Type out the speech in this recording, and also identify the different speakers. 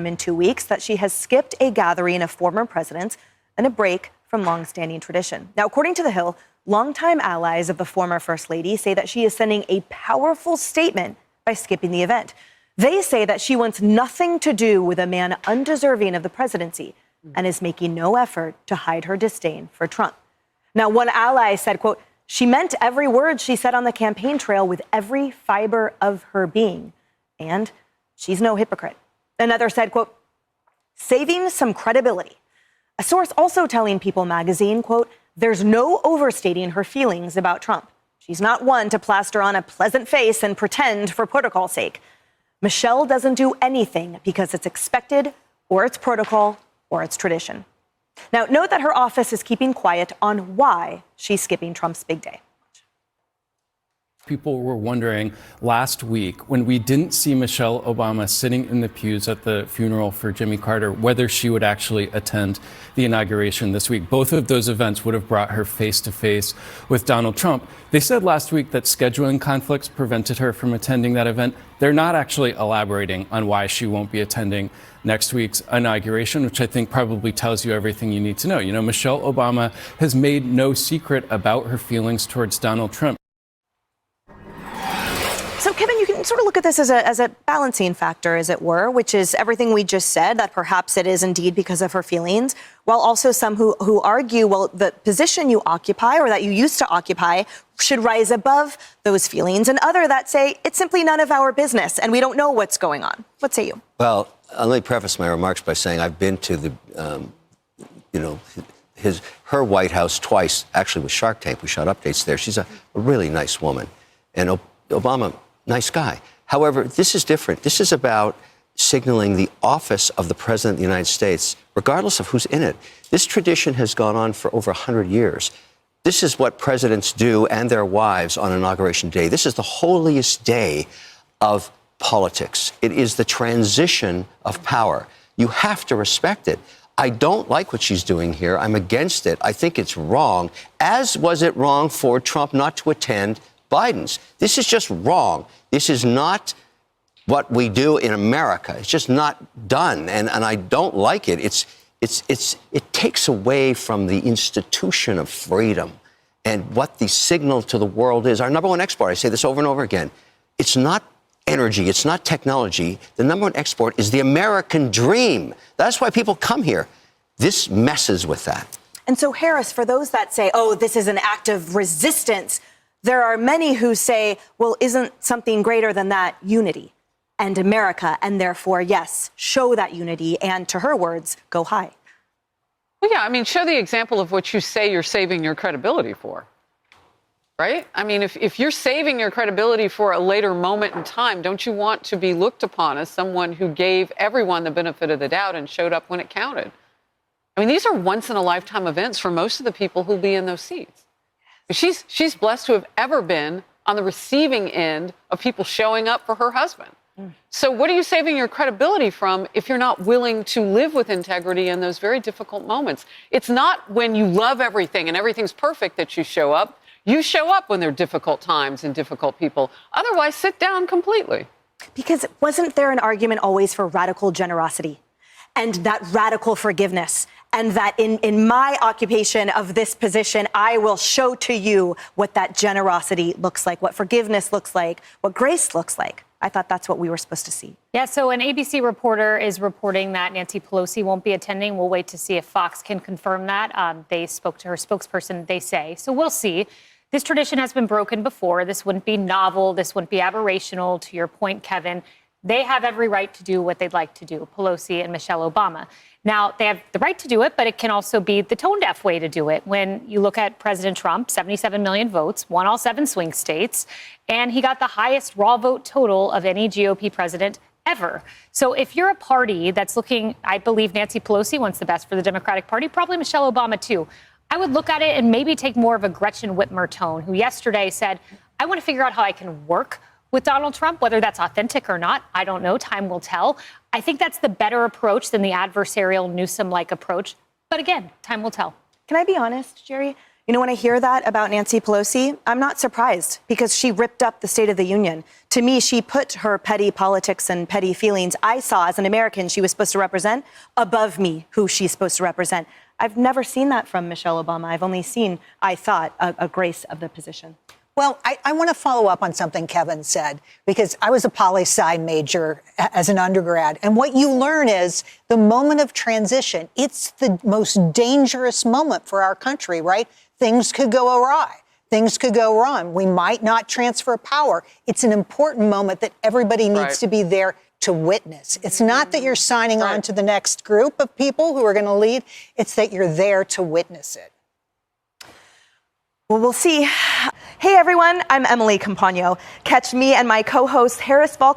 Speaker 1: in 2 weeks that she has skipped a gathering of former presidents and a break from longstanding tradition. Now, according to The Hill, longtime allies of the former First Lady say that she is sending a powerful statement by skipping the event. They say that she wants nothing to do with a man undeserving of the presidency and is making no effort to hide her disdain for Trump. Now, one ally said, quote, "She meant every word she said on the campaign trail with every fiber of her being. And she's no hypocrite." Another said, quote, "Saving some credibility." A source also telling People magazine, quote, "There's no overstating her feelings about Trump. She's not one to plaster on a pleasant face and pretend for protocol's sake. Michelle doesn't do anything because it's expected or it's protocol or it's tradition." Now, note that her office is keeping quiet on why she's skipping Trump's big day.
Speaker 2: People were wondering last week when we didn't see Michelle Obama sitting in the pews at the funeral for Jimmy Carter, whether she would actually attend the inauguration this week. Both of those events would have brought her face to face with Donald Trump. They said last week that scheduling conflicts prevented her from attending that event. They're not actually elaborating on why she won't be attending next week's inauguration, which I think probably tells you everything you need to know. You know, Michelle Obama has made no secret about her feelings towards Donald Trump.
Speaker 1: So, Kevin, you can sort of look at this as a balancing factor, as it were, which is everything we just said, that perhaps it is indeed because of her feelings, while also some who argue, well, the position you occupy or that you used to occupy should rise above those feelings, and other that say it's simply none of our business and we don't know what's going on. What say you?
Speaker 3: Well, let me preface my remarks by saying I've been to the, her White House twice, actually with Shark Tank. We shot updates there. She's a really nice woman. And Obama, nice guy. However, this is different. This is about signaling the office of the President of the United States, regardless of who's in it. This tradition has gone on for over 100 years. This is what presidents do and their wives on Inauguration Day. This is the holiest day of politics. It is the transition of power. You have to respect it. I don't like what she's doing here. I'm against it. I think it's wrong, as was it wrong for Trump not to attend Biden's. This is just wrong. This is not what we do in America. It's just not done, and I don't like it. It takes away from the institution of freedom and what the signal to the world is. Our number one export, I say this over and over again, it's not energy, it's not technology. The number one export is the American dream. That's why people come here. This messes with that.
Speaker 1: And so, Harris, for those that say, oh, this is an act of resistance, there are many who say, well, isn't something greater than that unity and America? And therefore, yes, show that unity and, to her words, go high.
Speaker 4: Well, yeah, I mean, show the example of what you say you're saving your credibility for, right? I mean, if you're saving your credibility for a later moment in time, don't you want to be looked upon as someone who gave everyone the benefit of the doubt and showed up when it counted? I mean, these are once-in-a-lifetime events for most of the people who'll be in those seats. She's blessed to have ever been on the receiving end of people showing up for her husband. So what are you saving your credibility from if you're not willing to live with integrity in those very difficult moments? It's not when you love everything and everything's perfect that you show up. You show up when there are difficult times and difficult people. Otherwise, sit down completely.
Speaker 1: Because wasn't there an argument always for radical generosity and that radical forgiveness? And that in my occupation of this position, I will show to you what that generosity looks like, what forgiveness looks like, what grace looks like. I thought that's what we were supposed to see.
Speaker 5: Yeah, so an ABC reporter is reporting that Nancy Pelosi won't be attending. We'll wait to see if Fox can confirm that. They spoke to her spokesperson, they say. So we'll see. This tradition has been broken before. This wouldn't be novel. This wouldn't be aberrational. To your point, Kevin, they have every right to do what they'd like to do, Pelosi and Michelle Obama. Now, they have the right to do it, but it can also be the tone-deaf way to do it. When you look at President Trump, 77 million votes, won all 7 swing states, and he got the highest raw vote total of any GOP president ever. So if you're a party that's looking, I believe Nancy Pelosi wants the best for the Democratic Party, probably Michelle Obama too. I would look at it and maybe take more of a Gretchen Whitmer tone, who yesterday said, I want to figure out how I can work with Donald Trump, whether that's authentic or not, I don't know. Time will tell. I think that's the better approach than the adversarial Newsom-like approach. But again, time will tell.
Speaker 1: Can I be honest, Jerry? You know, when I hear that about Nancy Pelosi, I'm not surprised because she ripped up the State of the Union. To me, she put her petty politics and petty feelings I saw as an American she was supposed to represent above me, who she's supposed to represent. I've never seen that from Michelle Obama. I've only seen, I thought, a grace of the position.
Speaker 6: Well, I want to follow up on something Kevin said, because I was a poli-sci major as an undergrad. And what you learn is the moment of transition, it's the most dangerous moment for our country, right? Things could go awry. Things could go wrong. We might not transfer power. It's an important moment that everybody needs to be there to witness. It's not that you're signing on to the next group of people who are going to lead. It's that you're there to witness it.
Speaker 1: Well, we'll see. Hey, everyone. I'm Emily Campagno. Catch me and my co-host Harris Falk